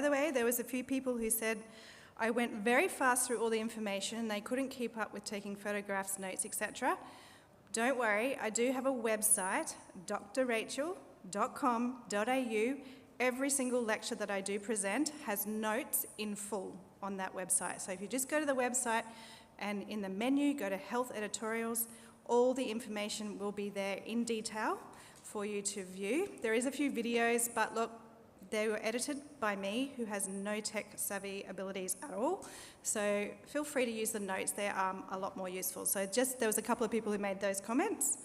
by the way, there was a few people who said I went very fast through all the information and they couldn't keep up with taking photographs, notes, etc. Don't worry, I do have a website, drrachel.com.au. Every single lecture that I do present has notes in full on that website. So if you just go to the website and in the menu, go to Health Editorials, all the information will be there in detail for you to view. There is a few videos, but look, they were edited by me, who has no tech savvy abilities at all. So feel free to use the notes, they are a lot more useful. So there was a couple of people who made those comments.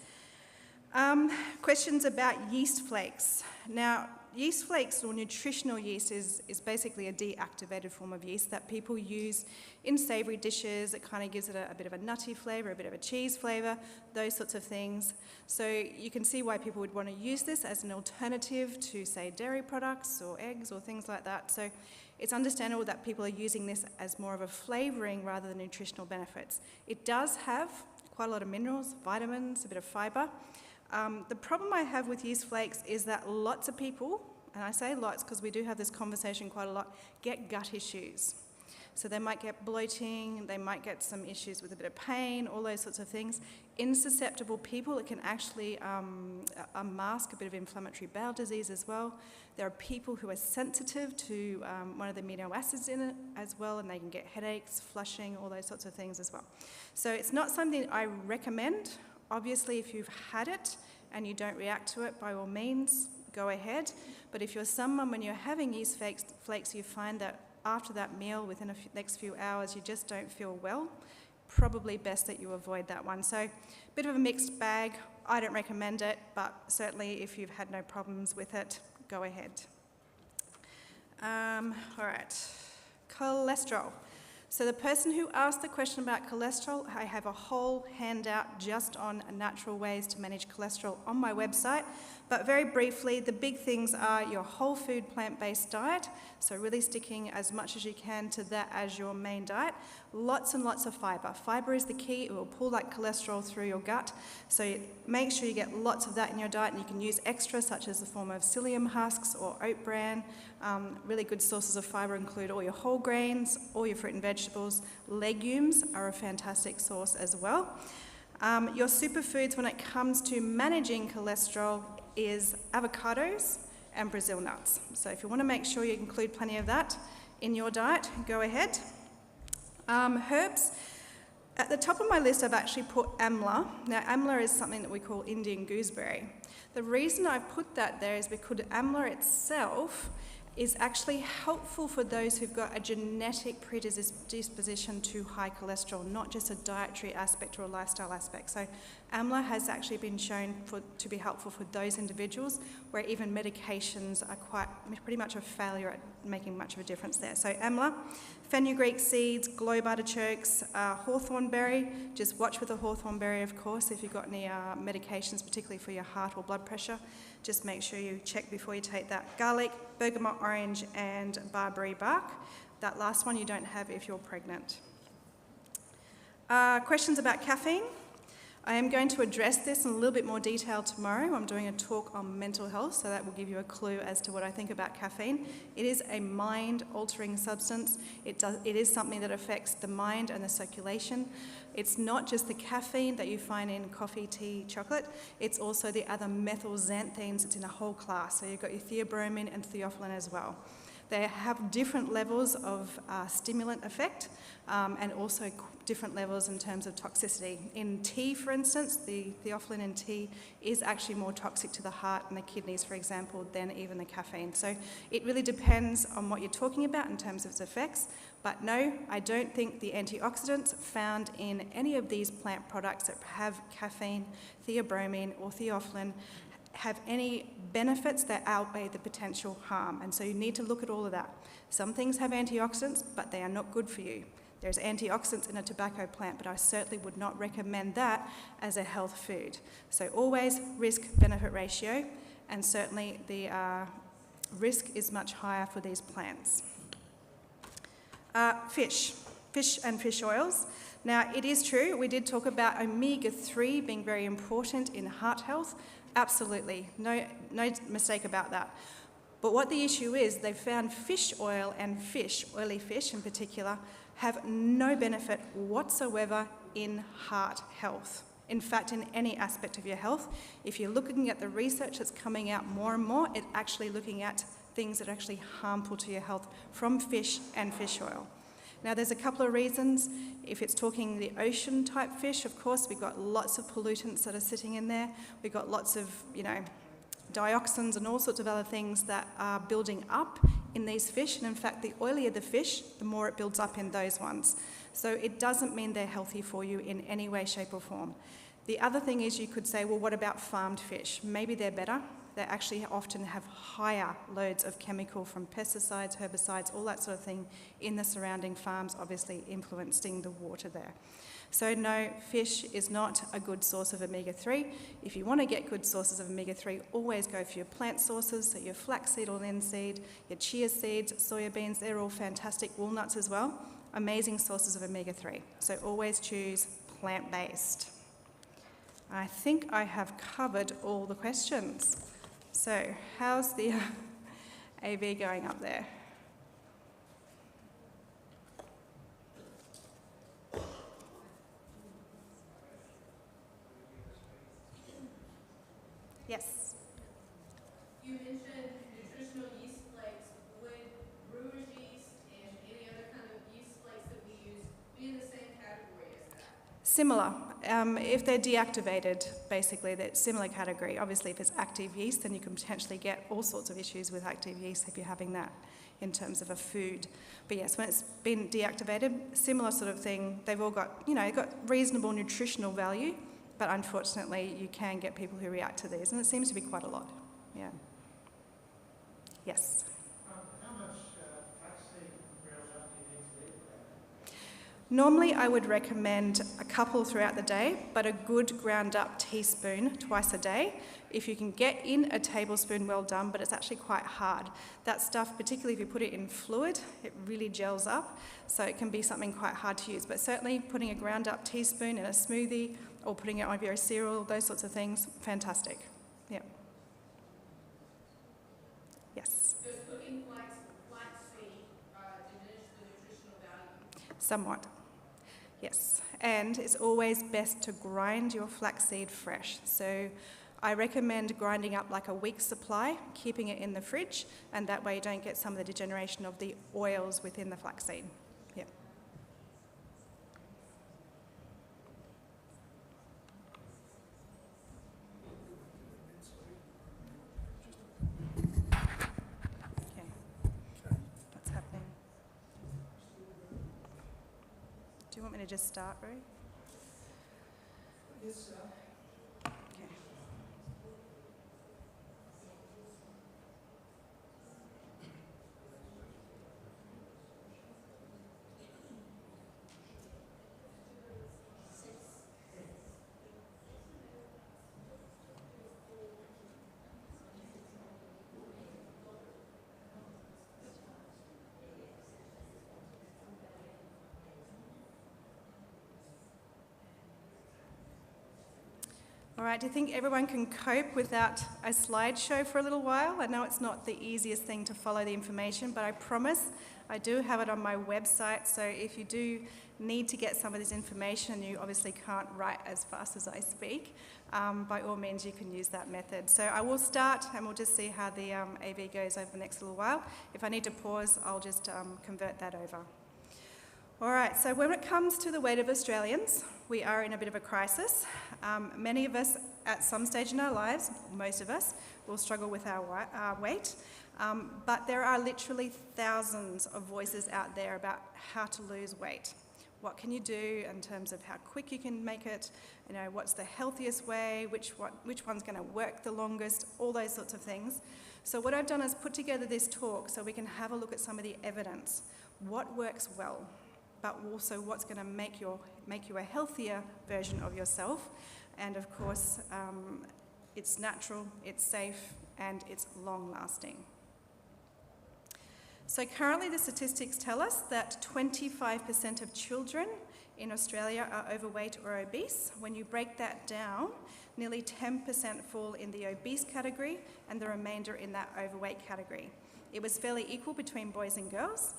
Questions about yeast flakes. Now, yeast flakes or nutritional yeast is basically a deactivated form of yeast that people use in savoury dishes. It kind of gives it a bit of a nutty flavour, a bit of a cheese flavour, those sorts of things. So you can see why people would want to use this as an alternative to, say, dairy products or eggs or things like that. So it's understandable that people are using this as more of a flavouring rather than nutritional benefits. It does have quite a lot of minerals, vitamins, a bit of fibre. The problem I have with yeast flakes is that lots of people, and I say lots because we do have this conversation quite a lot, get gut issues. So they might get bloating, they might get some issues with a bit of pain, all those sorts of things. In susceptible people, it can actually mask a bit of inflammatory bowel disease as well. There are people who are sensitive to one of the amino acids in it as well, and they can get headaches, flushing, all those sorts of things as well. So it's not something I recommend. Obviously, if you've had it and you don't react to it, by all means, go ahead. But if you're someone, when you're having yeast flakes, you find that after that meal, within the next few hours, you just don't feel well, probably best that you avoid that one. So a bit of a mixed bag. I don't recommend it, but certainly if you've had no problems with it, go ahead. All right, cholesterol. So the person who asked the question about cholesterol, I have a whole handout just on natural ways to manage cholesterol on my website. But very briefly, the big things are your whole food plant-based diet, so really sticking as much as you can to that as your main diet. Lots and lots of fibre. Fibre is the key. It will pull that cholesterol through your gut. So make sure you get lots of that in your diet, and you can use extra, such as the form of psyllium husks or oat bran. Really good sources of fibre include all your whole grains, all your fruit and vegetables. Legumes are a fantastic source as well. Your superfoods when it comes to managing cholesterol is avocados and Brazil nuts. So if you want to make sure you include plenty of that in your diet, go ahead. Herbs. At the top of my list, I've actually put amla. Now, amla is something that we call Indian gooseberry. The reason I've put that there is because amla itself is actually helpful for those who've got a genetic predisposition to high cholesterol, not just a dietary aspect or a lifestyle aspect. So amla has actually been shown to be helpful for those individuals where even medications are pretty much a failure at making much of a difference there. So amla, fenugreek seeds, globe artichokes, hawthorn berry. Just watch with the hawthorn berry, of course, if you've got any medications, particularly for your heart or blood pressure. Just make sure you check before you take that. Garlic, bergamot orange, and barberry bark. That last one you don't have if you're pregnant. Questions about caffeine? I am going to address this in a little bit more detail tomorrow. I'm doing a talk on mental health, so that will give you a clue as to what I think about caffeine. It is a mind-altering substance. It is something that affects the mind and the circulation. It's not just the caffeine that you find in coffee, tea, chocolate. It's also the other methylxanthines. It's in a whole class. So you've got your theobromine and theophylline as well. They have different levels of stimulant effect and also different levels in terms of toxicity. In tea, for instance, the theophylline in tea is actually more toxic to the heart and the kidneys, for example, than even the caffeine. So it really depends on what you're talking about in terms of its effects. But no, I don't think the antioxidants found in any of these plant products that have caffeine, theobromine, or theophylline have any benefits that outweigh the potential harm. And so you need to look at all of that. Some things have antioxidants, but they are not good for you. There's antioxidants in a tobacco plant, but I certainly would not recommend that as a health food. So always risk-benefit ratio, and certainly the risk is much higher for these plants. Fish and fish oils. Now, it is true, we did talk about omega-3 being very important in heart health. Absolutely, no mistake about that. But what the issue is, they've found fish oil and fish, oily fish in particular, have no benefit whatsoever in heart health. In fact, in any aspect of your health, if you're looking at the research that's coming out more and more, it's actually looking at things that are actually harmful to your health from fish and fish oil. Now, there's a couple of reasons. If it's talking the ocean type fish, of course, we've got lots of pollutants that are sitting in there. We've got lots of, dioxins and all sorts of other things that are building up in these fish. And in fact, the oilier the fish, the more it builds up in those ones. So it doesn't mean they're healthy for you in any way, shape or form. The other thing is you could say, well, what about farmed fish? Maybe they're better. They actually often have higher loads of chemical from pesticides, herbicides, all that sort of thing in the surrounding farms, obviously influencing the water there. So no, fish is not a good source of omega-3. If you want to get good sources of omega-3, always go for your plant sources, so your flaxseed or linseed, your chia seeds, soya beans, they're all fantastic, walnuts as well, amazing sources of omega-3. So always choose plant-based. I think I have covered all the questions. So how's the AV going up there? Yes. You mentioned nutritional yeast flakes. Would brewer's yeast and any other kind of yeast flakes that we use be in the same category as that? Similar. If they're deactivated, basically, that's similar category. Obviously, if it's active yeast, then you can potentially get all sorts of issues with active yeast if you're having that in terms of a food. But yes, when it's been deactivated, similar sort of thing. They've all got, got reasonable nutritional value, but unfortunately, you can get people who react to these, and it seems to be quite a lot. Yeah. Yes. How much flaxseed ground up do you need to eat for that? Normally, I would recommend a couple throughout the day, but a good ground up teaspoon twice a day. If you can get in a tablespoon, well done, but it's actually quite hard. That stuff, particularly if you put it in fluid, it really gels up, so it can be something quite hard to use. But certainly putting a ground up teaspoon in a smoothie or putting it on your cereal, those sorts of things, fantastic. Yeah. Yes. Does cooking flaxseed diminish the nutritional value? Somewhat. Yes, and it's always best to grind your flaxseed fresh. So I recommend grinding up like a week's supply, keeping it in the fridge, and that way you don't get some of the degeneration of the oils within the flaxseed. Yeah. Okay. What's happening? Do you want me to just start, Roo? Yes, sir. Okay. All right, do you think everyone can cope without a slideshow for a little while? I know it's not the easiest thing to follow the information, but I promise I do have it on my website, so if you do need to get some of this information and you obviously can't write as fast as I speak, by all means you can use that method. So I will start and we'll just see how the AV goes over the next little while. If I need to pause, I'll just convert that over. All right, so when it comes to the weight of Australians, we are in a bit of a crisis. Many of us at some stage in our lives, most of us, will struggle with our weight. But there are literally thousands of voices out there about how to lose weight. What can you do in terms of how quick you can make it, what's the healthiest way, which one's going to work the longest, all those sorts of things. So what I've done is put together this talk so we can have a look at some of the evidence. What works well, but also what's going to make you a healthier version of yourself. And of course, it's natural, it's safe, and it's long-lasting. So currently the statistics tell us that 25% of children in Australia are overweight or obese. When you break that down, Nearly 10% fall in the obese category and the remainder in that overweight category. It was fairly equal between boys and girls.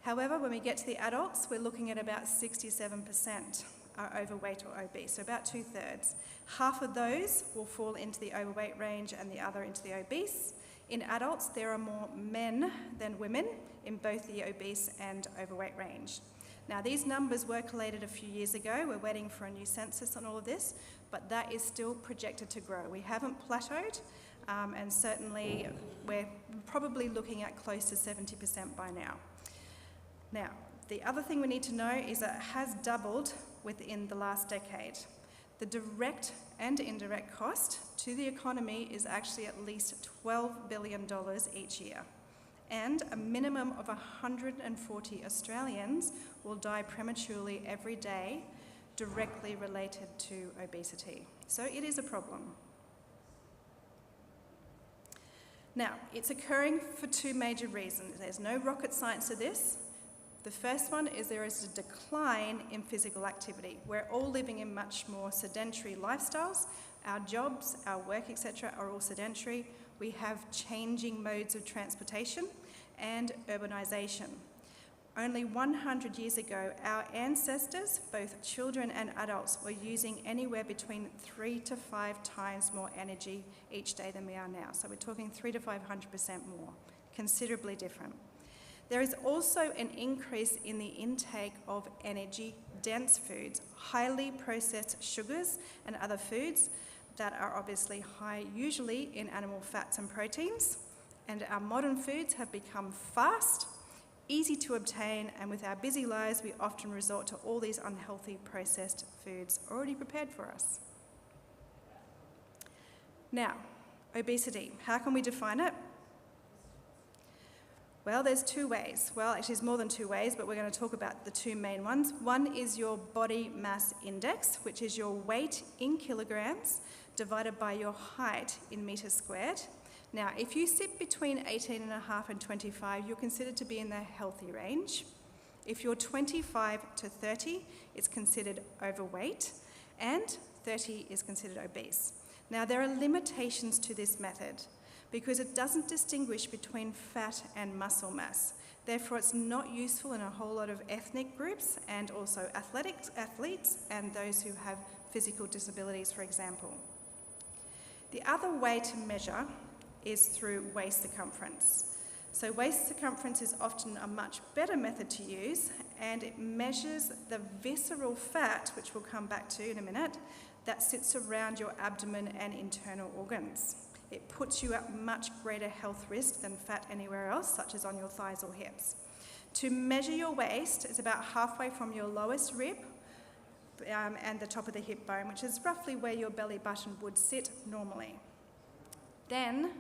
However, when we get to the adults, we're looking at about 67% are overweight or obese, so about 2/3. Half of those will fall into the overweight range and the other into the obese. In adults, there are more men than women in both the obese and overweight range. Now, these numbers were collated a few years ago. We're waiting for a new census on all of this, but that is still projected to grow. We haven't plateaued, and certainly we're probably looking at close to 70% by now. Now, the other thing we need to know is that it has doubled within the last decade. The direct and indirect cost to the economy is actually at least $12 billion each year. And a minimum of 140 Australians will die prematurely every day directly related to obesity. So it is a problem. Now, it's occurring for two major reasons. There's no rocket science to this. The first one is there is a decline in physical activity. We're all living in much more sedentary lifestyles. Our jobs, our work, etc. are all sedentary. We have changing modes of transportation and urbanisation. Only 100 years ago, our ancestors, both children and adults, were using anywhere between 3 to 5 times more energy each day than we are now. So we're talking 300 to 500% more, considerably different. There is also an increase in the intake of energy-dense foods, highly processed sugars and other foods that are obviously high usually in animal fats and proteins. And our modern foods have become fast, easy to obtain, and with our busy lives, we often resort to all these unhealthy processed foods already prepared for us. Now, obesity. How can we define it? Well, there's two ways. Well, actually, there's more than two ways, but we're going to talk about the two main ones. One is your body mass index, which is your weight in kilograms divided by your height in meters squared. Now, if you sit between 18.5 and 25, you're considered to be in the healthy range. If you're 25 to 30, it's considered overweight, and 30 is considered obese. Now, there are limitations to this method because it doesn't distinguish between fat and muscle mass. Therefore, it's not useful in a whole lot of ethnic groups and also athletes and those who have physical disabilities, for example. The other way to measure is through waist circumference. So waist circumference is often a much better method to use, and it measures the visceral fat, which we'll come back to in a minute, that sits around your abdomen and internal organs. It puts you at much greater health risk than fat anywhere else, such as on your thighs or hips. To measure your waist, it's about halfway from your lowest rib and the top of the hip bone, which is roughly where your belly button would sit normally. Then,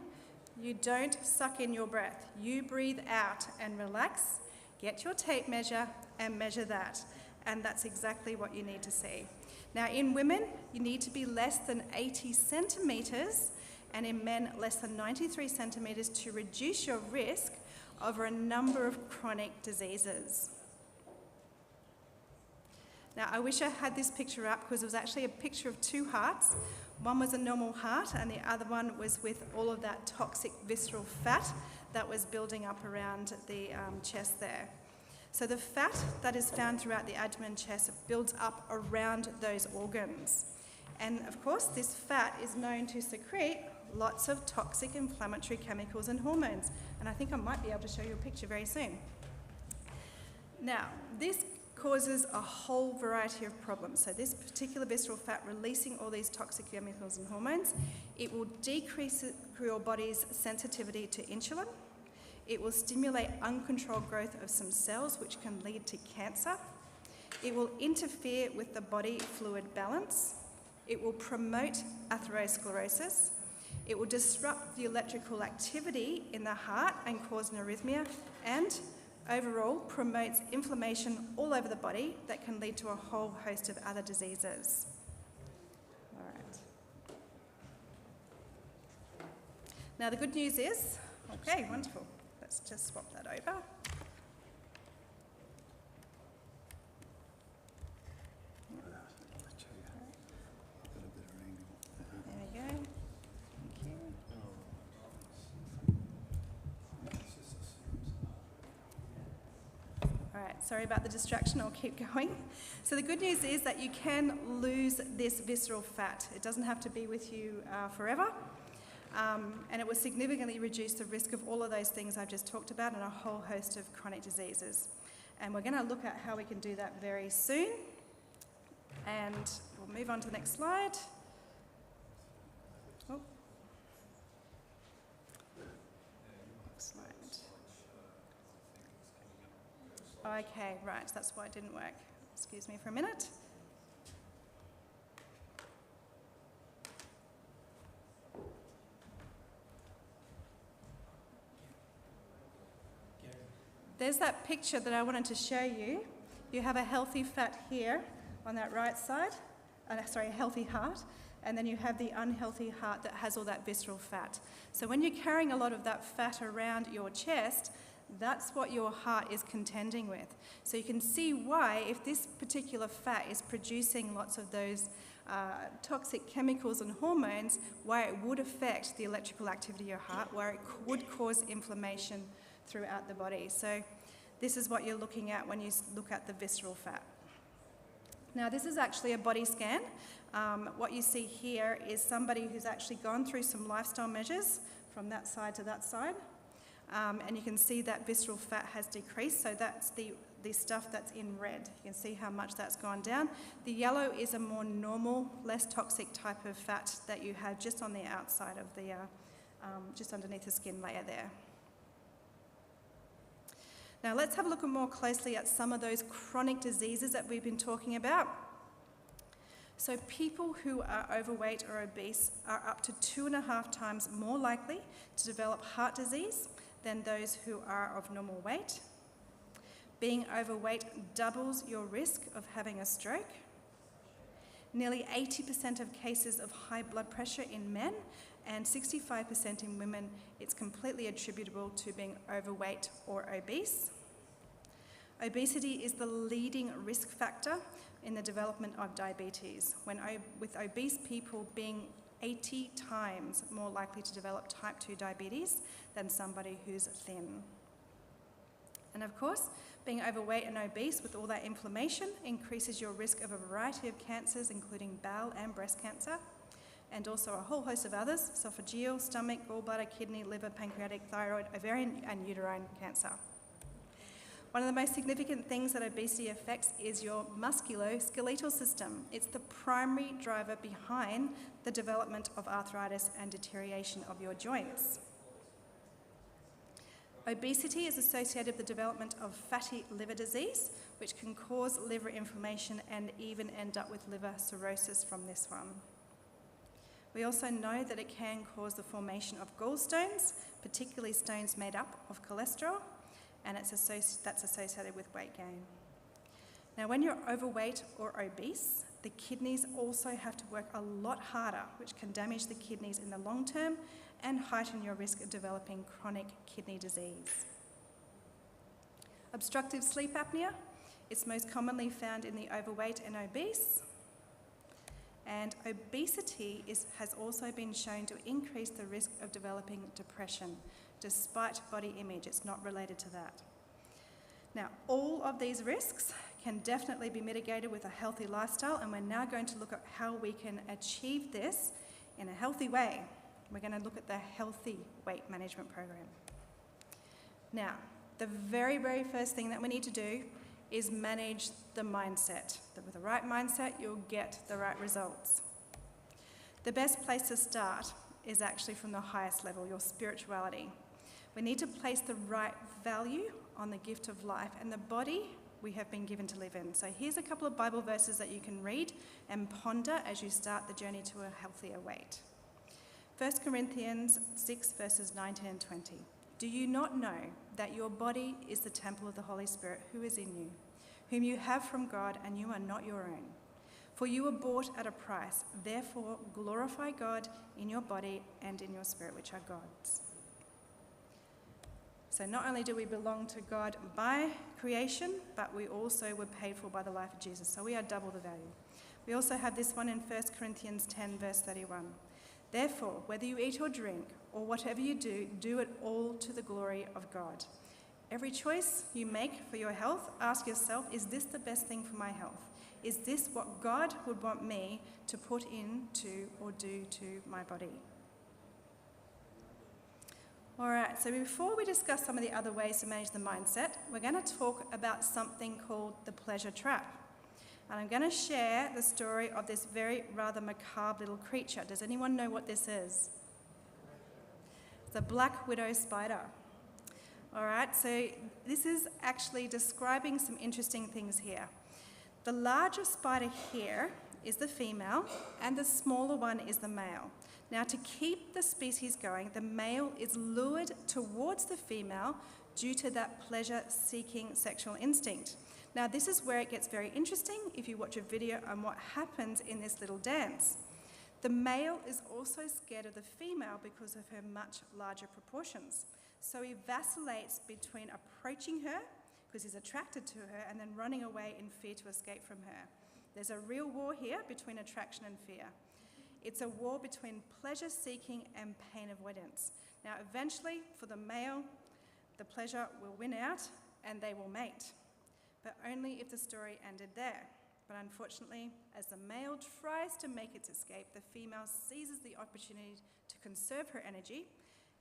you don't suck in your breath. You breathe out and relax, get your tape measure and measure that. And that's exactly what you need to see. Now, in women, you need to be less than 80 centimetres, and in men, less than 93 centimetres to reduce your risk over a number of chronic diseases. Now, I wish I had this picture up because it was actually a picture of two hearts. One was a normal heart and the other one was with all of that toxic visceral fat that was building up around the chest there. So the fat that is found throughout the abdomen and chest builds up around those organs. And of course, this fat is known to secrete lots of toxic inflammatory chemicals and hormones. And I think I might be able to show you a picture very soon. Now, this causes a whole variety of problems. So this particular visceral fat releasing all these toxic chemicals and hormones, it will decrease your body's sensitivity to insulin. It will stimulate uncontrolled growth of some cells, which can lead to cancer. It will interfere with the body fluid balance. It will promote atherosclerosis. It will disrupt the electrical activity in the heart and cause an arrhythmia, and overall promotes inflammation all over the body that can lead to a whole host of other diseases. All right. Now the good news is, okay, wonderful. Let's just swap that over. right, sorry about the distraction, I'll keep going. So the good news is that you can lose this visceral fat. It doesn't have to be with you forever. And it will significantly reduce the risk of all of those things I've just talked about and a whole host of chronic diseases. And we're going to look at how we can do that very soon. And we'll move on to the next slide. Oh. Slide. Okay, right, that's why it didn't work. Excuse me for a minute. There's that picture that I wanted to show you. You have a healthy fat here on that right side, a healthy heart, and then you have the unhealthy heart that has all that visceral fat. So when you're carrying a lot of that fat around your chest, that's what your heart is contending with. So you can see why, if this particular fat is producing lots of those toxic chemicals and hormones, why it would affect the electrical activity of your heart, where it would cause inflammation throughout the body. So this is what you're looking at when you look at the visceral fat. Now this is actually a body scan. What you see here is somebody who's actually gone through some lifestyle measures from that side to that side. And you can see that visceral fat has decreased, so that's the stuff that's in red. You can see how much that's gone down. The yellow is a more normal, less toxic type of fat that you have just on the outside of the, just underneath the skin layer there. Now let's have a look more closely at some of those chronic diseases that we've been talking about. So people who are overweight or obese are up to 2.5 times more likely to develop heart disease than those who are of normal weight. Being overweight doubles your risk of having a stroke. Nearly 80% of cases of high blood pressure in men and 65% in women, it's completely attributable to being overweight or obese. Obesity is the leading risk factor in the development of diabetes, with obese people being 80 times more likely to develop type 2 diabetes than somebody who's thin. And of course, being overweight and obese with all that inflammation increases your risk of a variety of cancers, including bowel and breast cancer, and also a whole host of others: esophageal, stomach, gallbladder, kidney, liver, pancreatic, thyroid, ovarian, and uterine cancer. One of the most significant things that obesity affects is your musculoskeletal system. It's the primary driver behind the development of arthritis and deterioration of your joints. Obesity is associated with the development of fatty liver disease, which can cause liver inflammation and even end up with liver cirrhosis from this one. We also know that it can cause the formation of gallstones, particularly stones made up of cholesterol, and that's associated with weight gain. Now, when you're overweight or obese, the kidneys also have to work a lot harder, which can damage the kidneys in the long term and heighten your risk of developing chronic kidney disease. Obstructive sleep apnea, it's most commonly found in the overweight and obese. And obesity has also been shown to increase the risk of developing depression, despite body image. It's not related to that. Now, all of these risks can definitely be mitigated with a healthy lifestyle, and we're now going to look at how we can achieve this in a healthy way. We're going to look at the Healthy Weight Management Program. Now, the very, very first thing that we need to do is manage the mindset. With the right mindset, you'll get the right results. The best place to start is actually from the highest level, your spirituality. We need to place the right value on the gift of life and the body we have been given to live in. So here's a couple of Bible verses that you can read and ponder as you start the journey to a healthier weight. 1 Corinthians 6 verses 19 and 20. Do you not know that your body is the temple of the Holy Spirit who is in you, whom you have from God, and you are not your own? For you were bought at a price. Therefore, glorify God in your body and in your spirit, which are God's. So not only do we belong to God by creation, but we also were paid for by the life of Jesus. So we are double the value. We also have this one in 1 Corinthians 10, verse 31. Therefore, whether you eat or drink, or whatever you do, do it all to the glory of God. Every choice you make for your health, ask yourself, is this the best thing for my health? Is this what God would want me to put into or do to my body? All right, so before we discuss some of the other ways to manage the mindset, we're going to talk about something called the pleasure trap. And I'm going to share the story of this very rather macabre little creature. Does anyone know what this is? It's a black widow spider. All right, so this is actually describing some interesting things here. The larger spider here is the female, and the smaller one is the male. Now, to keep the species going, the male is lured towards the female due to that pleasure-seeking sexual instinct. Now, this is where it gets very interesting if you watch a video on what happens in this little dance. The male is also scared of the female because of her much larger proportions. So he vacillates between approaching her, because he's attracted to her, and then running away in fear to escape from her. There's a real war here between attraction and fear. It's a war between pleasure-seeking and pain avoidance. Now, eventually, for the male, the pleasure will win out and they will mate, but only if the story ended there. But unfortunately, as the male tries to make its escape, the female seizes the opportunity to conserve her energy,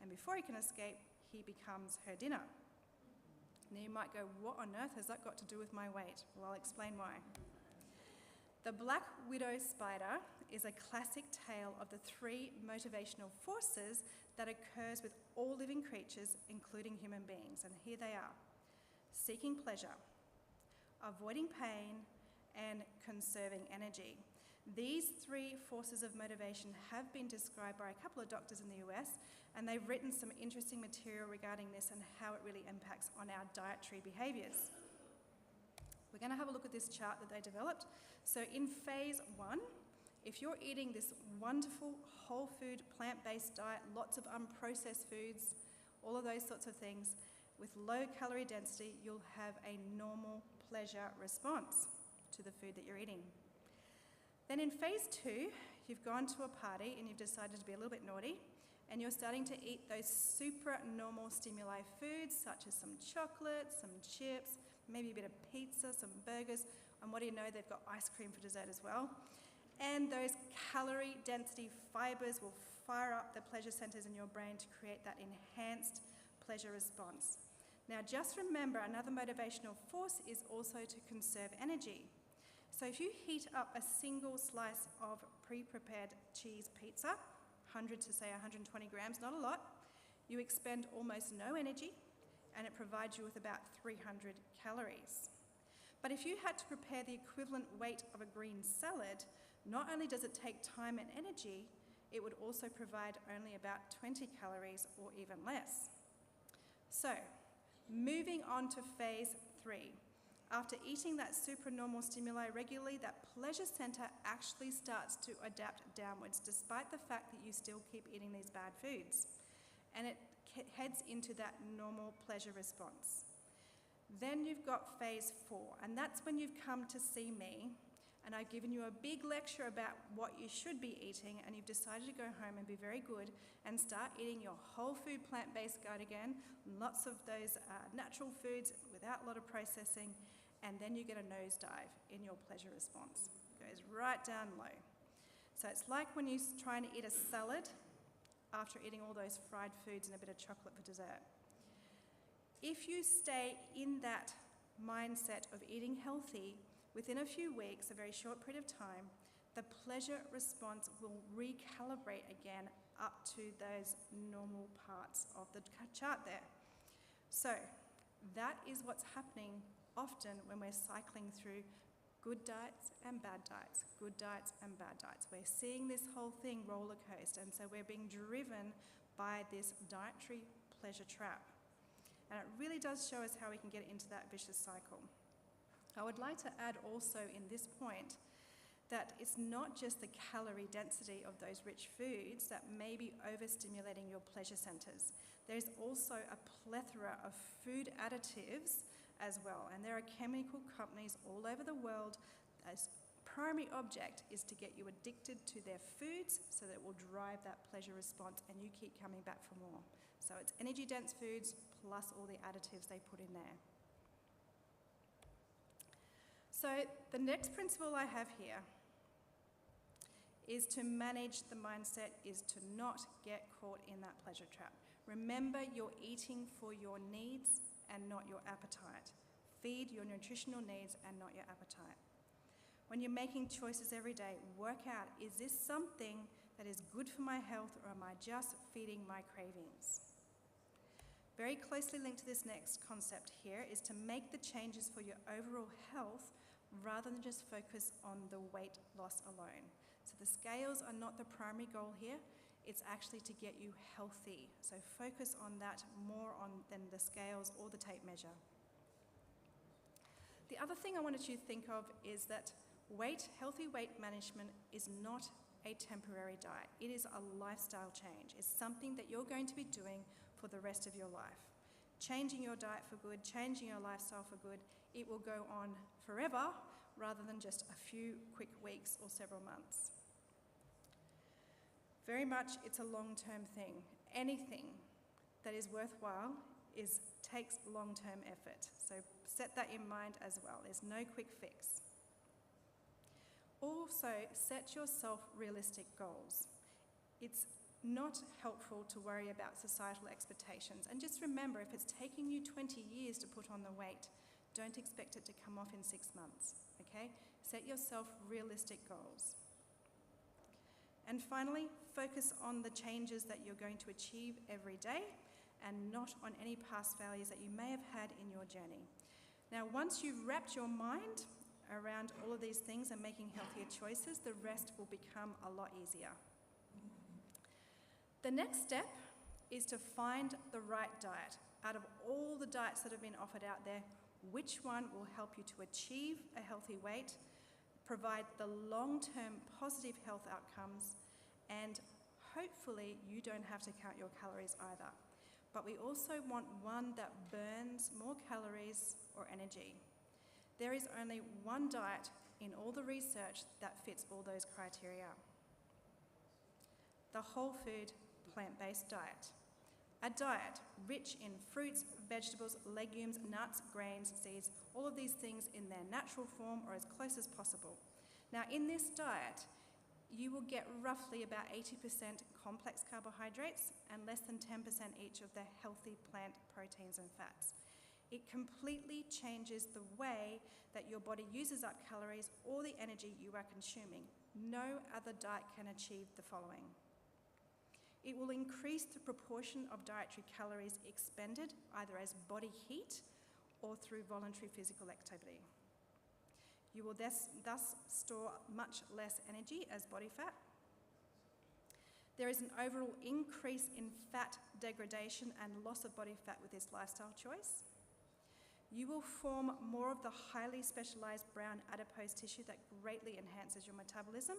and before he can escape, he becomes her dinner. Now you might go, what on earth has that got to do with my weight? Well, I'll explain why. The black widow spider is a classic tale of the three motivational forces that occurs with all living creatures, including human beings. And here they are: seeking pleasure, avoiding pain, and conserving energy. These three forces of motivation have been described by a couple of doctors in the US, and they've written some interesting material regarding this and how it really impacts on our dietary behaviours. We're going to have a look at this chart that they developed. So in phase 1, if you're eating this wonderful whole food, plant-based diet, lots of unprocessed foods, all of those sorts of things, with low calorie density, you'll have a normal pleasure response to the food that you're eating. Then in phase 2, you've gone to a party and you've decided to be a little bit naughty, and you're starting to eat those super normal stimuli foods such as some chocolate, some chips, maybe a bit of pizza, some burgers, and what do you know, they've got ice cream for dessert as well. And those calorie density fibers will fire up the pleasure centers in your brain to create that enhanced pleasure response. Now just remember, another motivational force is also to conserve energy. So if you heat up a single slice of pre-prepared cheese pizza, 100 to say 120 grams, not a lot, you expend almost no energy, and it provides you with about 300 calories. But if you had to prepare the equivalent weight of a green salad, not only does it take time and energy, it would also provide only about 20 calories or even less. So, moving on to phase 3. After eating that supernormal stimuli regularly, that pleasure center actually starts to adapt downwards, despite the fact that you still keep eating these bad foods. And it heads into that normal pleasure response. Then you've got phase 4, and that's when you've come to see me, and I've given you a big lecture about what you should be eating, and you've decided to go home and be very good and start eating your whole food plant-based diet again, lots of those natural foods without a lot of processing, and then you get a nosedive in your pleasure response. It goes right down low. So it's like when you're trying to eat a salad after eating all those fried foods and a bit of chocolate for dessert. If you stay in that mindset of eating healthy, within a few weeks, a very short period of time, the pleasure response will recalibrate again up to those normal parts of the chart there. So that is what's happening often when we're cycling through good diets and bad diets, good diets and bad diets. We're seeing this whole thing roller coaster, and so we're being driven by this dietary pleasure trap. And it really does show us how we can get into that vicious cycle. I would like to add also in this point that it's not just the calorie density of those rich foods that may be overstimulating your pleasure centers. There's also a plethora of food additives as well, and there are chemical companies all over the world whose primary object is to get you addicted to their foods so that it will drive that pleasure response and you keep coming back for more. So it's energy dense foods, plus all the additives they put in there. So the next principle I have here is to manage the mindset, is to not get caught in that pleasure trap. Remember, you're eating for your needs and not your appetite. Feed your nutritional needs and not your appetite. When you're making choices every day, work out, is this something that is good for my health, or am I just feeding my cravings? Very closely linked to this next concept here is to make the changes for your overall health rather than just focus on the weight loss alone. So the scales are not the primary goal here. It's actually to get you healthy. So focus on that more than the scales or the tape measure. The other thing I wanted you to think of is that healthy weight management is not a temporary diet. It is a lifestyle change. It's something that you're going to be doing for the rest of your life. Changing your diet for good, changing your lifestyle for good, it will go on forever rather than just a few quick weeks or several months. Very much it's a long-term thing. Anything that is worthwhile takes long-term effort. So set that in mind as well. There's no quick fix. Also, set yourself realistic goals. It's not helpful to worry about societal expectations. And just remember, if it's taking you 20 years to put on the weight, don't expect it to come off in 6 months, okay? Set yourself realistic goals. And finally, focus on the changes that you're going to achieve every day and not on any past failures that you may have had in your journey. Now, once you've wrapped your mind around all of these things and making healthier choices, the rest will become a lot easier. The next step is to find the right diet. Out of all the diets that have been offered out there, which one will help you to achieve a healthy weight, provide the long-term positive health outcomes, and hopefully you don't have to count your calories either. But we also want one that burns more calories or energy. There is only one diet in all the research that fits all those criteria. The whole food, plant-based diet. A diet rich in fruits, vegetables, legumes, nuts, grains, seeds, all of these things in their natural form or as close as possible. Now, in this diet, you will get roughly about 80% complex carbohydrates and less than 10% each of the healthy plant proteins and fats. It completely changes the way that your body uses up calories or the energy you are consuming. No other diet can achieve the following. It will increase the proportion of dietary calories expended either as body heat or through voluntary physical activity. You will thus store much less energy as body fat. There is an overall increase in fat degradation and loss of body fat with this lifestyle choice. You will form more of the highly specialized brown adipose tissue that greatly enhances your metabolism,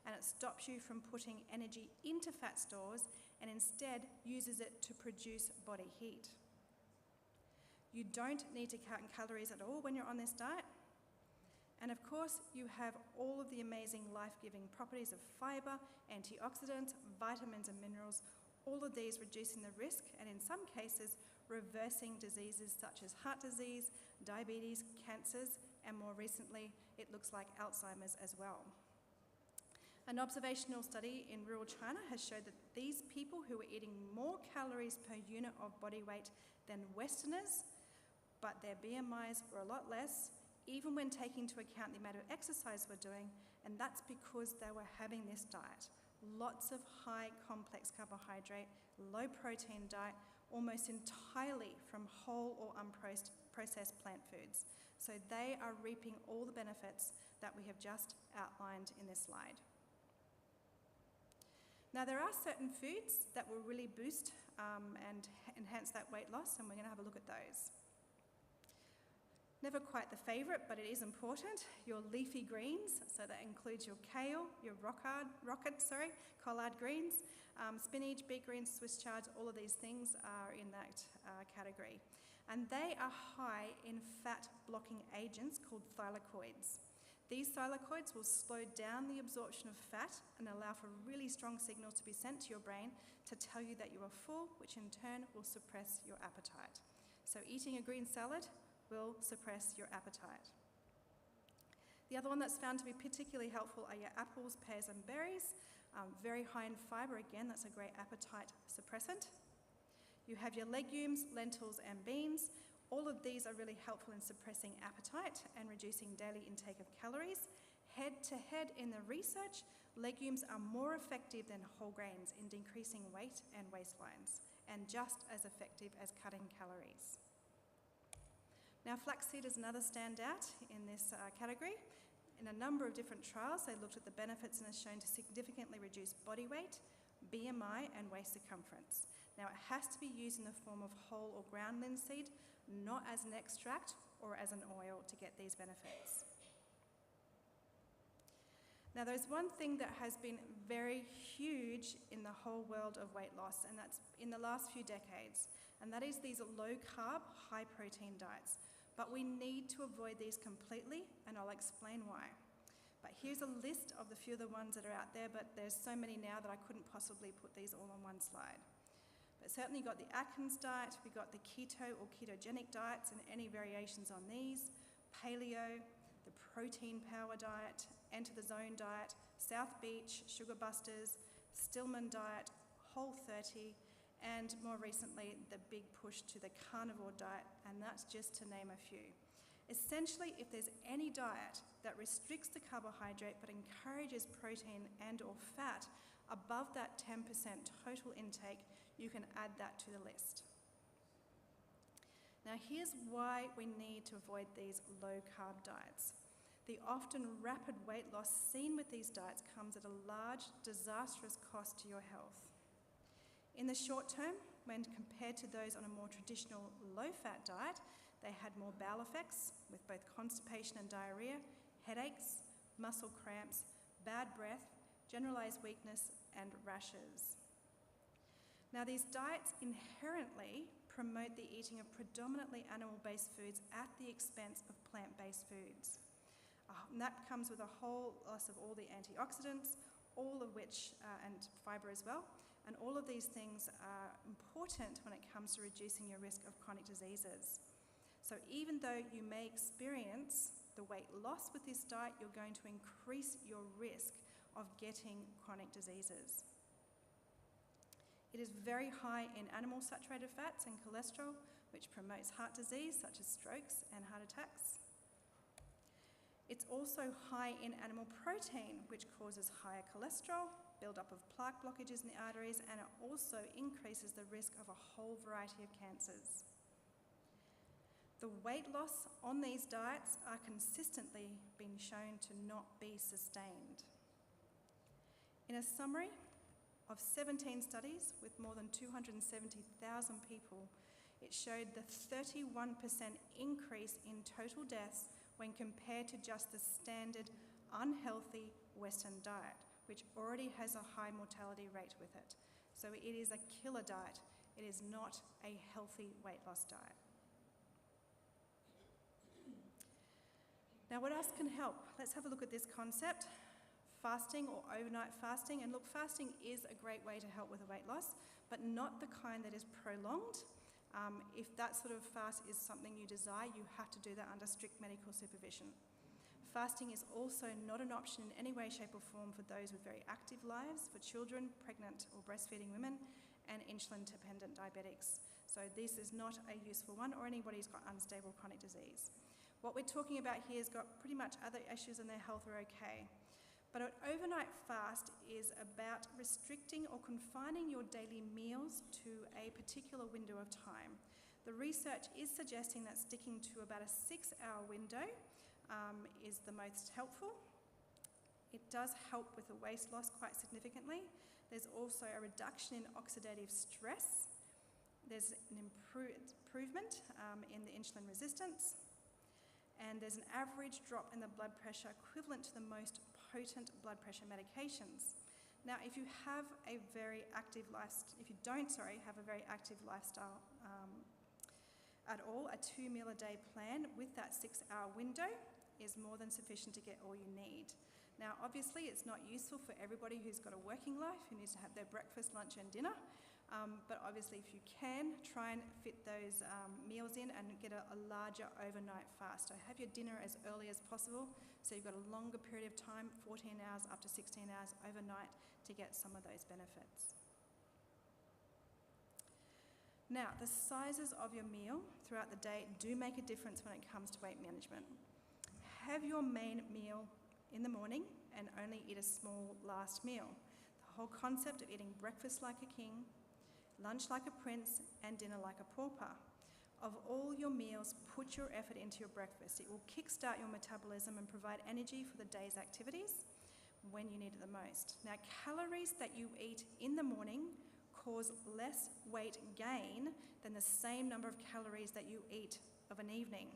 and it stops you from putting energy into fat stores and instead uses it to produce body heat. You don't need to count calories at all when you're on this diet. And of course, you have all of the amazing life-giving properties of fiber, antioxidants, vitamins and minerals, all of these reducing the risk and in some cases reversing diseases such as heart disease, diabetes, cancers, and more recently, it looks like Alzheimer's as well. An observational study in rural China has showed that these people who were eating more calories per unit of body weight than Westerners, but their BMIs were a lot less, even when taking into account the amount of exercise we're doing, and that's because they were having this diet. Lots of high complex carbohydrate, low protein diet, almost entirely from whole or unprocessed plant foods. So they are reaping all the benefits that we have just outlined in this slide. Now, there are certain foods that will really boost and enhance that weight loss, and we're going to have a look at those. Never quite the favourite, but it is important, your leafy greens. So that includes your kale, your collard greens, spinach, beet greens, Swiss chards, all of these things are in that category. And they are high in fat-blocking agents called thylakoids. These thylakoids will slow down the absorption of fat and allow for really strong signals to be sent to your brain to tell you that you are full, which in turn will suppress your appetite. So eating a green salad will suppress your appetite. The other one that's found to be particularly helpful are your apples, pears and berries. Very high in fibre, again, that's a great appetite suppressant. You have your legumes, lentils and beans. All of these are really helpful in suppressing appetite and reducing daily intake of calories. Head to head in the research, legumes are more effective than whole grains in decreasing weight and waistlines, and just as effective as cutting calories. Now, flaxseed is another standout in this category. In a number of different trials, they looked at the benefits and has shown to significantly reduce body weight, BMI and waist circumference. Now, it has to be used in the form of whole or ground linseed, not as an extract or as an oil to get these benefits. Now, there's one thing that has been very huge in the whole world of weight loss, and that's in the last few decades, and that is these low-carb, high-protein diets. But we need to avoid these completely, and I'll explain why. But here's a list of the few of the ones that are out there, but there's so many now that I couldn't possibly put these all on one slide. But certainly you've got the Atkins diet, we've got the keto or ketogenic diets and any variations on these, paleo, the protein power diet, enter the zone diet, South Beach, sugar busters, Stillman diet, Whole30, and more recently the big push to the carnivore diet, and that's just to name a few. Essentially, if there's any diet that restricts the carbohydrate but encourages protein and or fat above that 10% total intake, you can add that to the list. Now, here's why we need to avoid these low-carb diets. The often rapid weight loss seen with these diets comes at a large, disastrous cost to your health. In the short term, when compared to those on a more traditional low-fat diet, they had more bowel effects with both constipation and diarrhea, headaches, muscle cramps, bad breath, generalized weakness, and rashes. Now, these diets inherently promote the eating of predominantly animal-based foods at the expense of plant-based foods. And that comes with a whole loss of all the antioxidants, all of which, and fibre as well, and all of these things are important when it comes to reducing your risk of chronic diseases. So even though you may experience the weight loss with this diet, you're going to increase your risk of getting chronic diseases. It is very high in animal saturated fats and cholesterol, which promotes heart disease such as strokes and heart attacks. It's also high in animal protein, which causes higher cholesterol, build-up of plaque blockages in the arteries, and it also increases the risk of a whole variety of cancers. The weight loss on these diets are consistently being shown to not be sustained. In a summary of 17 studies with more than 270,000 people, it showed the 31% increase in total deaths when compared to just the standard unhealthy Western diet, which already has a high mortality rate with it. So it is a killer diet. It is not a healthy weight loss diet. Now, what else can help? Let's have a look at this concept. Fasting or overnight fasting. And look, fasting is a great way to help with a weight loss, but not the kind that is prolonged. If that sort of fast is something you desire, you have to do that under strict medical supervision. Fasting is also not an option in any way, shape or form for those with very active lives, for children, pregnant or breastfeeding women, and insulin-dependent diabetics. So this is not a useful one, or anybody who's got unstable chronic disease. What we're talking about here has got pretty much other issues and their health are okay. But an overnight fast is about restricting or confining your daily meals to a particular window of time. The research is suggesting that sticking to about a 6-hour window is the most helpful. It does help with the weight loss quite significantly. There's also a reduction in oxidative stress. There's an improvement in the insulin resistance. And there's an average drop in the blood pressure equivalent to the most potent blood pressure medications. Now, if you have a very active lifestyle, have a very active lifestyle at all, a 2-meal-a-day plan with that 6-hour window is more than sufficient to get all you need. Now, obviously, it's not useful for everybody who's got a working life, who needs to have their breakfast, lunch, and dinner. But obviously, if you can, try and fit those meals in and get a larger overnight fast. So have your dinner as early as possible, so you've got a longer period of time, 14 hours up to 16 hours overnight, to get some of those benefits. Now, the sizes of your meal throughout the day do make a difference when it comes to weight management. Have your main meal in the morning and only eat a small last meal. The whole concept of eating breakfast like a king, lunch like a prince, and dinner like a pauper. Of all your meals, put your effort into your breakfast. It will kickstart your metabolism and provide energy for the day's activities when you need it the most. Now, calories that you eat in the morning cause less weight gain than the same number of calories that you eat of an evening.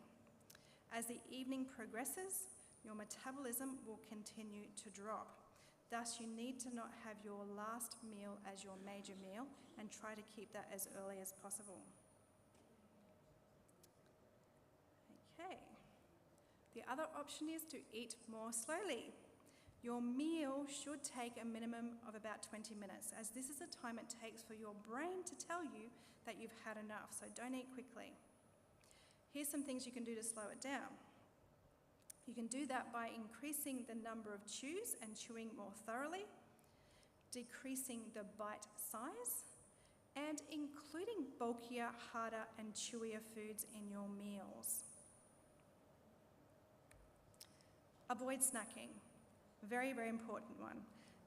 As the evening progresses, your metabolism will continue to drop. Thus, you need to not have your last meal as your major meal and try to keep that as early as possible. Okay. The other option is to eat more slowly. Your meal should take a minimum of about 20 minutes, as this is the time it takes for your brain to tell you that you've had enough, so don't eat quickly. Here's some things you can do to slow it down. You can do that by increasing the number of chews and chewing more thoroughly, decreasing the bite size, and including bulkier, harder, and chewier foods in your meals. Avoid snacking. Very, very important one.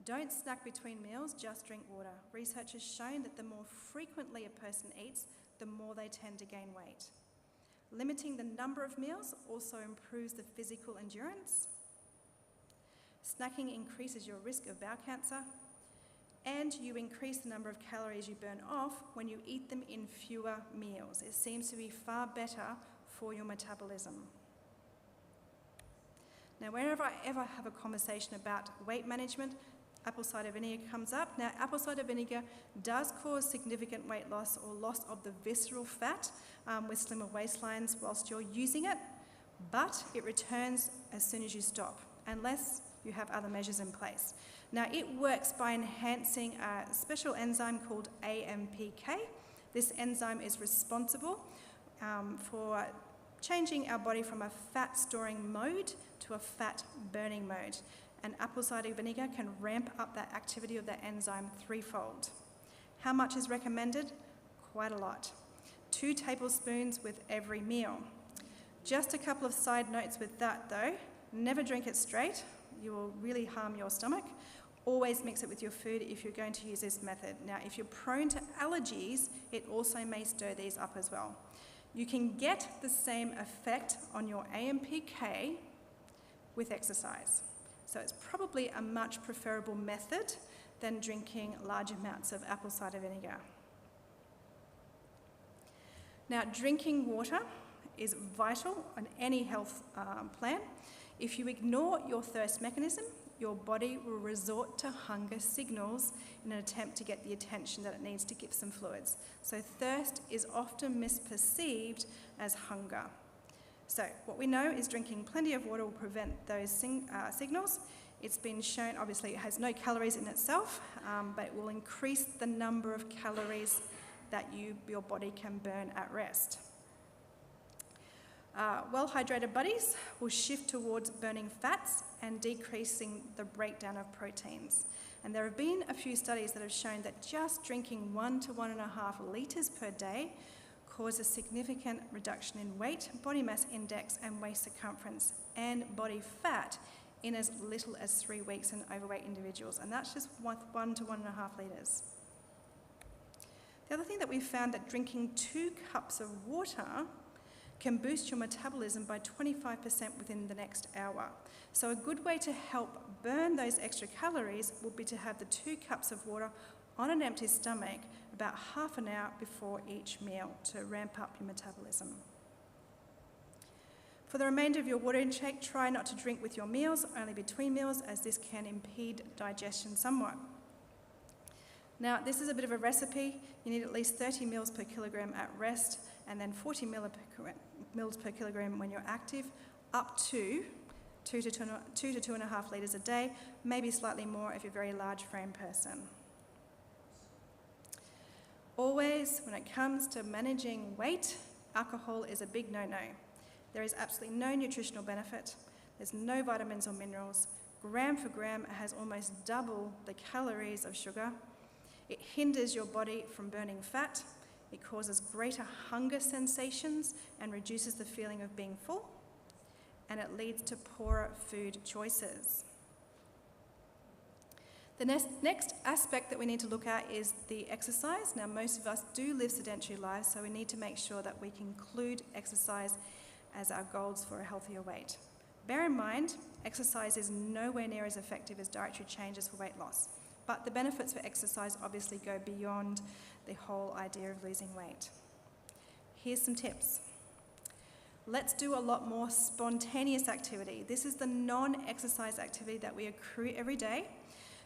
Don't snack between meals, just drink water. Research has shown that the more frequently a person eats, the more they tend to gain weight. Limiting the number of meals also improves the physical endurance. Snacking increases your risk of bowel cancer, and you increase the number of calories you burn off when you eat them in fewer meals. It seems to be far better for your metabolism. Now, whenever I ever have a conversation about weight management, apple cider vinegar comes up. Now, apple cider vinegar does cause significant weight loss or loss of the visceral fat with slimmer waistlines whilst you're using it, but it returns as soon as you stop, unless you have other measures in place. Now, it works by enhancing a special enzyme called AMPK. This enzyme is responsible for changing our body from a fat-storing mode to a fat-burning mode. And apple cider vinegar can ramp up that activity of that enzyme threefold. How much is recommended? Quite a lot. 2 tablespoons with every meal. Just a couple of side notes with that though. Never drink it straight. You will really harm your stomach. Always mix it with your food if you're going to use this method. Now, if you're prone to allergies, it also may stir these up as well. You can get the same effect on your AMPK with exercise. So it's probably a much preferable method than drinking large amounts of apple cider vinegar. Now, drinking water is vital on any health plan. If you ignore your thirst mechanism, your body will resort to hunger signals in an attempt to get the attention that it needs to give some fluids. So thirst is often misperceived as hunger. So what we know is drinking plenty of water will prevent those signals. It's been shown, obviously it has no calories in itself, but it will increase the number of calories that your body can burn at rest. Well-hydrated bodies will shift towards burning fats and decreasing the breakdown of proteins. And there have been a few studies that have shown that just drinking 1 to 1.5 litres per day causes significant reduction in weight, body mass index, and waist circumference, and body fat in as little as 3 weeks in overweight individuals. And that's just 1 to 1.5 litres. The other thing that we've found that drinking 2 cups of water can boost your metabolism by 25% within the next hour. So a good way to help burn those extra calories would be to have the 2 cups of water on an empty stomach about half an hour before each meal to ramp up your metabolism. For the remainder of your water intake, try not to drink with your meals, only between meals, as this can impede digestion somewhat. Now, this is a bit of a recipe. You need at least 30 mils per kilogram at rest, and then 40 mils per kilogram when you're active, up to 2 to 2.5 litres a day, maybe slightly more if you're a very large frame person. Always, when it comes to managing weight, alcohol is a big no-no. There is absolutely no nutritional benefit. There's no vitamins or minerals. Gram for gram, it has almost double the calories of sugar. It hinders your body from burning fat. It causes greater hunger sensations and reduces the feeling of being full. And it leads to poorer food choices. The next aspect that we need to look at is the exercise. Now, most of us do live sedentary lives, so we need to make sure that we can include exercise as our goals for a healthier weight. Bear in mind, exercise is nowhere near as effective as dietary changes for weight loss, but the benefits for exercise obviously go beyond the whole idea of losing weight. Here's some tips. Let's do a lot more spontaneous activity. This is the non-exercise activity that we accrue every day.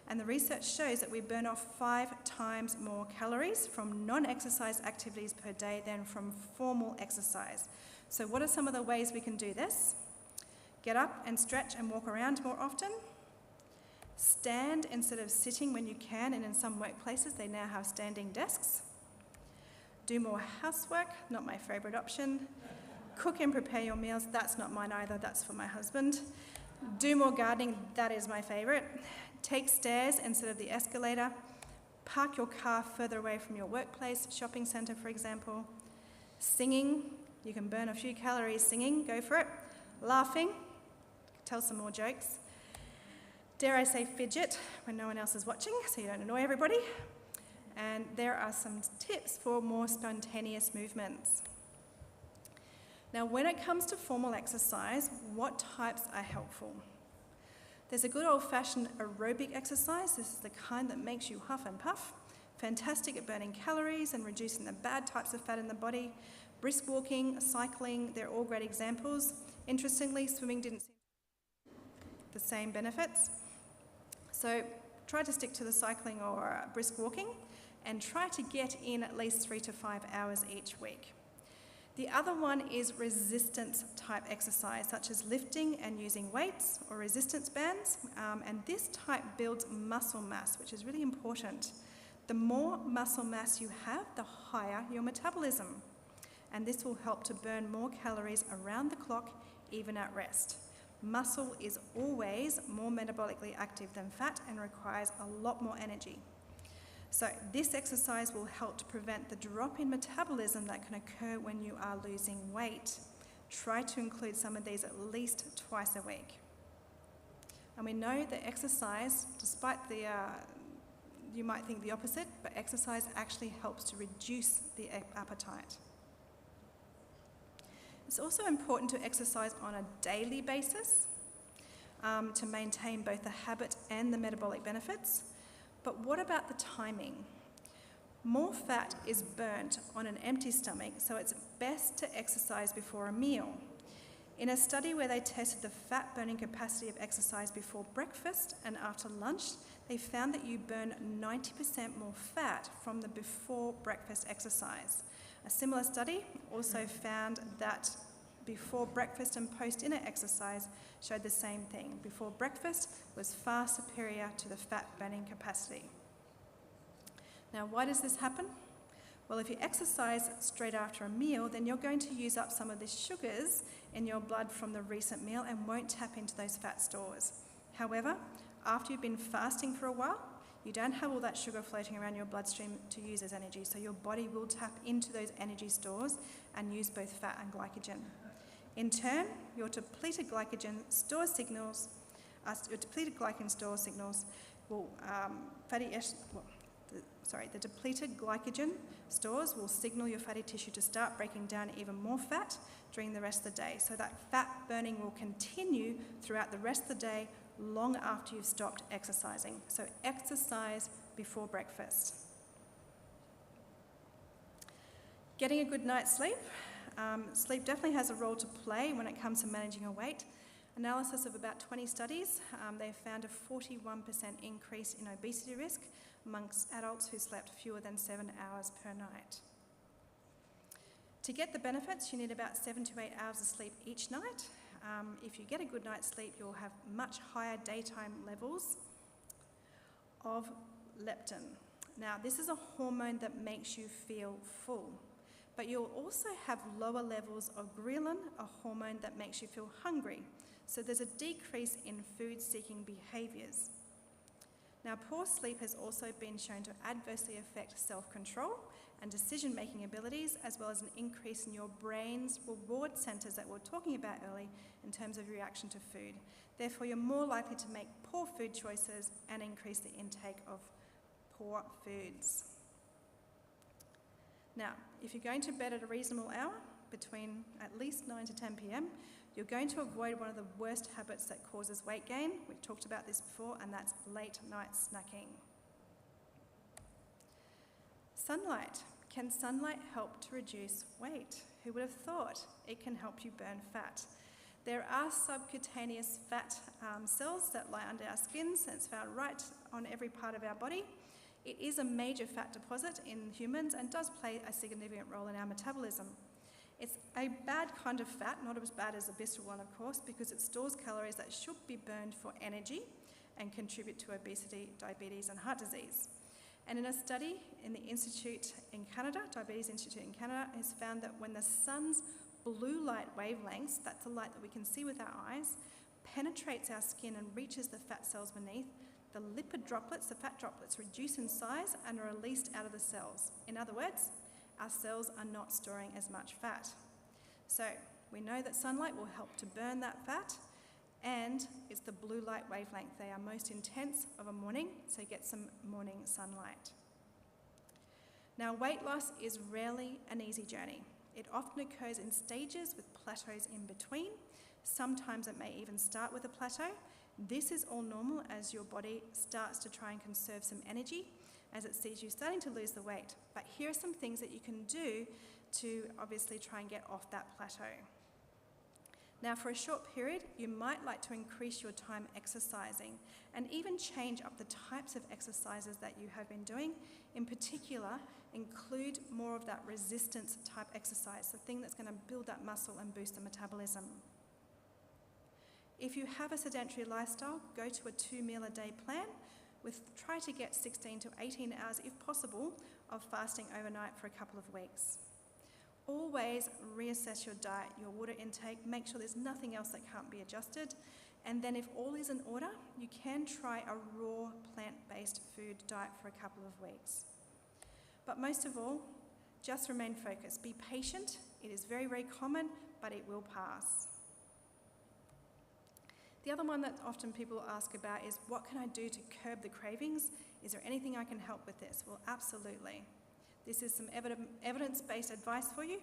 And the research shows that we burn off 5 times more calories from non-exercise activities per day than from formal exercise. So what are some of the ways we can do this? Get up and stretch and walk around more often. Stand instead of sitting when you can, and in some workplaces they now have standing desks. Do more housework, not my favourite option. Cook and prepare your meals, that's not mine either, that's for my husband. Do more gardening, that is my favourite. Take stairs instead of the escalator. Park your car further away from your workplace, shopping centre for example. Singing, you can burn a few calories singing, go for it. Laughing, tell some more jokes. Dare I say fidget when no one else is watching so you don't annoy everybody. And there are some tips for more spontaneous movements. Now, when it comes to formal exercise, what types are helpful? There's a good old-fashioned aerobic exercise. This is the kind that makes you huff and puff. Fantastic at burning calories and reducing the bad types of fat in the body. Brisk walking, cycling, they're all great examples. Interestingly, swimming didn't seem the same benefits. So try to stick to the cycling or brisk walking and try to get in at least 3 to 5 hours each week. The other one is resistance type exercise, such as lifting and using weights or resistance bands. And this type builds muscle mass, which is really important. The more muscle mass you have, the higher your metabolism. And this will help to burn more calories around the clock, even at rest. Muscle is always more metabolically active than fat and requires a lot more energy. So this exercise will help to prevent the drop in metabolism that can occur when you are losing weight. Try to include some of these at least twice a week. And we know that exercise, despite you might think the opposite, but exercise actually helps to reduce the appetite. It's also important to exercise on a daily basis to maintain both the habit and the metabolic benefits. But what about the timing? More fat is burnt on an empty stomach, so it's best to exercise before a meal. In a study where they tested the fat burning capacity of exercise before breakfast and after lunch, they found that you burn 90% more fat from the before breakfast exercise. A similar study also found that before breakfast and post-dinner exercise showed the same thing. Before breakfast was far superior to the fat burning capacity. Now, why does this happen? Well, if you exercise straight after a meal, then you're going to use up some of the sugars in your blood from the recent meal and won't tap into those fat stores. However, after you've been fasting for a while, you don't have all that sugar floating around your bloodstream to use as energy, so your body will tap into those energy stores and use both fat and glycogen. In turn, your depleted glycogen store signals will the depleted glycogen stores will signal your fatty tissue to start breaking down even more fat during the rest of the day. So that fat burning will continue throughout the rest of the day, long after you've stopped exercising. So exercise before breakfast. Getting a good night's sleep. Sleep definitely has a role to play when it comes to managing your weight. Analysis of about 20 studies, they found a 41% increase in obesity risk amongst adults who slept fewer than 7 hours per night. To get the benefits, you need about 7 to 8 hours of sleep each night. If you get a good night's sleep, you'll have much higher daytime levels of leptin. Now, this is a hormone that makes you feel full, but you'll also have lower levels of ghrelin, a hormone that makes you feel hungry. So there's a decrease in food-seeking behaviours. Now, poor sleep has also been shown to adversely affect self-control and decision-making abilities, as well as an increase in your brain's reward centres that we were talking about earlier in terms of reaction to food. Therefore, you're more likely to make poor food choices and increase the intake of poor foods. Now, if you're going to bed at a reasonable hour, between at least 9 to 10 p.m, you're going to avoid one of the worst habits that causes weight gain. We've talked about this before, and that's late night snacking. Sunlight. Can sunlight help to reduce weight? Who would have thought it can help you burn fat? There are subcutaneous fat cells that lie under our skins, and it's found right on every part of our body. It is a major fat deposit in humans and does play a significant role in our metabolism. It's a bad kind of fat, not as bad as the visceral one, of course, because it stores calories that should be burned for energy and contribute to obesity, diabetes, and heart disease. And in a study in the Institute in Canada, Diabetes Institute in Canada, has found that when the sun's blue light wavelengths, that's the light that we can see with our eyes, penetrates our skin and reaches the fat cells beneath, the lipid droplets, the fat droplets, reduce in size and are released out of the cells. In other words, our cells are not storing as much fat. So we know that sunlight will help to burn that fat, and it's the blue light wavelength. They are most intense of a morning, so get some morning sunlight. Now, weight loss is rarely an easy journey. It often occurs in stages with plateaus in between. Sometimes it may even start with a plateau. This is all normal as your body starts to try and conserve some energy as it sees you starting to lose the weight. But here are some things that you can do to obviously try and get off that plateau. Now, for a short period, you might like to increase your time exercising and even change up the types of exercises that you have been doing. In particular, include more of that resistance type exercise, the thing that's going to build that muscle and boost the metabolism. If you have a sedentary lifestyle, go to a 2-meal-a-day plan. Try to get 16 to 18 hours, if possible, of fasting overnight for a couple of weeks. Always reassess your diet, your water intake, make sure there's nothing else that can't be adjusted. And then if all is in order, you can try a raw plant-based food diet for a couple of weeks. But most of all, just remain focused. Be patient. It is very, very common, but it will pass. The other one that often people ask about is, what can I do to curb the cravings? Is there anything I can help with this? Well, absolutely. This is some evidence-based advice for you.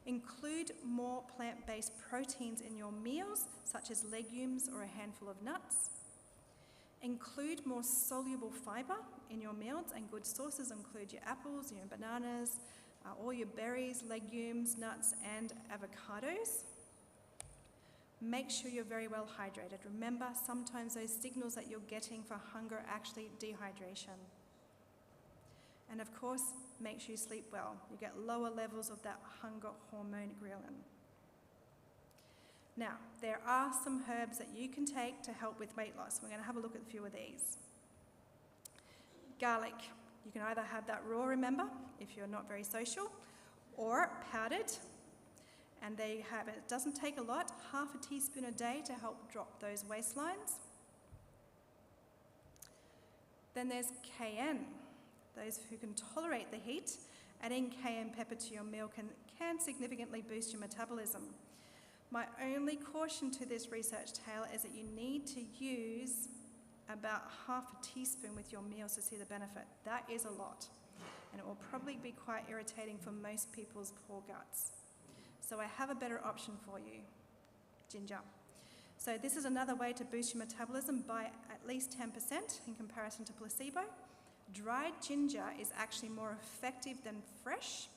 Include more plant-based proteins in your meals, such as legumes or a handful of nuts. Include more soluble fibre in your meals, and good sources include your apples, your bananas, all your berries, legumes, nuts, and avocados. Make sure you're very well hydrated. Remember, sometimes those signals that you're getting for hunger are actually dehydration. And of course, make sure you sleep well. You get lower levels of that hunger hormone ghrelin. Now, there are some herbs that you can take to help with weight loss. We're going to have a look at a few of these. Garlic. You can either have that raw, remember, if you're not very social, or powdered. And there you have it. It doesn't take a lot, half a teaspoon a day to help drop those waistlines. Then there's cayenne. Those who can tolerate the heat, adding cayenne pepper to your meal can significantly boost your metabolism. My only caution to this research tale is that you need to use about half a teaspoon with your meals to see the benefit. That is a lot, and it will probably be quite irritating for most people's poor guts. So I have a better option for you, ginger. So this is another way to boost your metabolism by at least 10% in comparison to placebo. Dried ginger is actually more effective than fresh,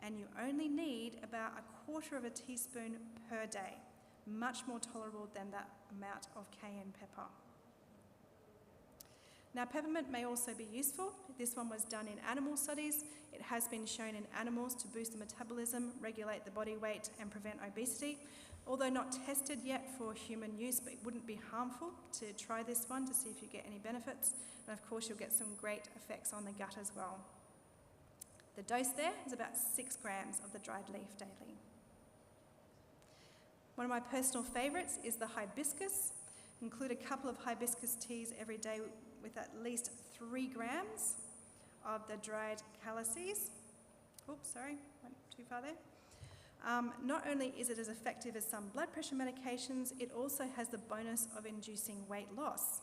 and you only need about 1/4 teaspoon per day. Much more tolerable than that amount of cayenne pepper. Now, peppermint may also be useful. This one was done in animal studies. It has been shown in animals to boost the metabolism, regulate the body weight, and prevent obesity. Although not tested yet for human use, but it wouldn't be harmful to try this one to see if you get any benefits. And of course, you'll get some great effects on the gut as well. The dose there is about 6 grams of the dried leaf daily. One of my personal favourites is the hibiscus. Include a couple of hibiscus teas every day with at least 3 grams of the dried calices. Oops, sorry, went too far there. Not only is it as effective as some blood pressure medications, it also has the bonus of inducing weight loss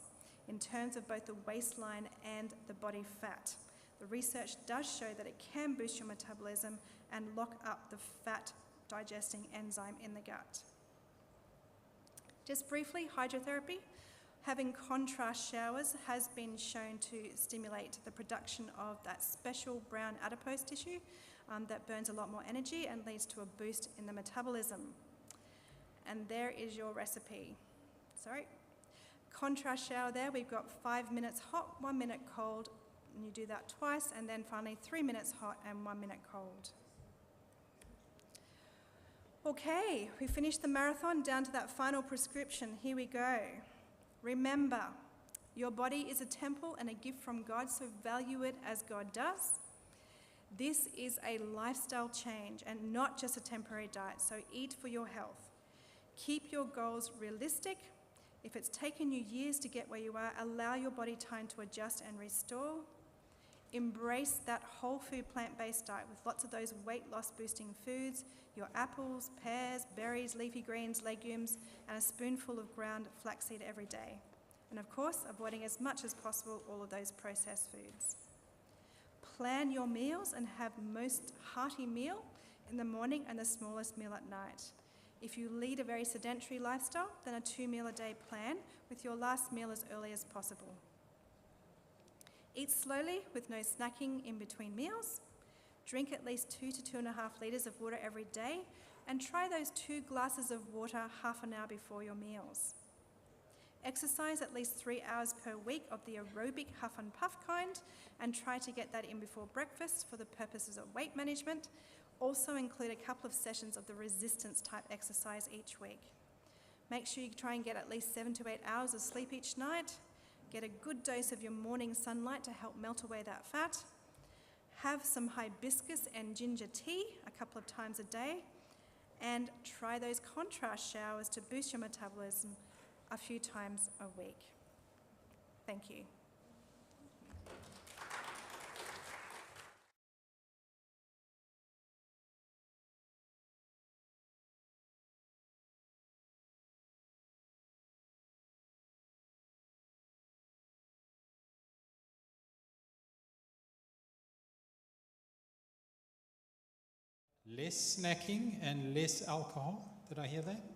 in terms of both the waistline and the body fat. The research does show that it can boost your metabolism and lock up the fat digesting enzyme in the gut. Just briefly, hydrotherapy. Having contrast showers has been shown to stimulate the production of that special brown adipose tissue that burns a lot more energy and leads to a boost in the metabolism. And there is your recipe. Sorry. Contrast shower there, we've got 5 minutes hot, 1 minute cold, and you do that twice, and then finally 3 minutes hot and 1 minute cold. Okay, we finished the marathon, down to that final prescription. Here we go. Remember, your body is a temple and a gift from God, so value it as God does. This is a lifestyle change and not just a temporary diet, so eat for your health. Keep your goals realistic. If it's taken you years to get where you are, allow your body time to adjust and restore. Embrace that whole food plant-based diet with lots of those weight loss boosting foods, your apples, pears, berries, leafy greens, legumes, and a spoonful of ground flaxseed every day. And of course, avoiding as much as possible all of those processed foods. Plan your meals and have most hearty meal in the morning and the smallest meal at night. If you lead a very sedentary lifestyle, then a 2 meal a day plan with your last meal as early as possible. Eat slowly with no snacking in between meals. Drink at least 2 to 2.5 litres of water every day, and try those 2 glasses of water half an hour before your meals. Exercise at least 3 hours per week of the aerobic huff and puff kind, and try to get that in before breakfast for the purposes of weight management. Also include a couple of sessions of the resistance type exercise each week. Make sure you try and get at least 7 to 8 hours of sleep each night. Get a good dose of your morning sunlight to help melt away that fat. Have some hibiscus and ginger tea a couple of times a day. And try those contrast showers to boost your metabolism a few times a week. Thank you. Less snacking and less alcohol. Did I hear that?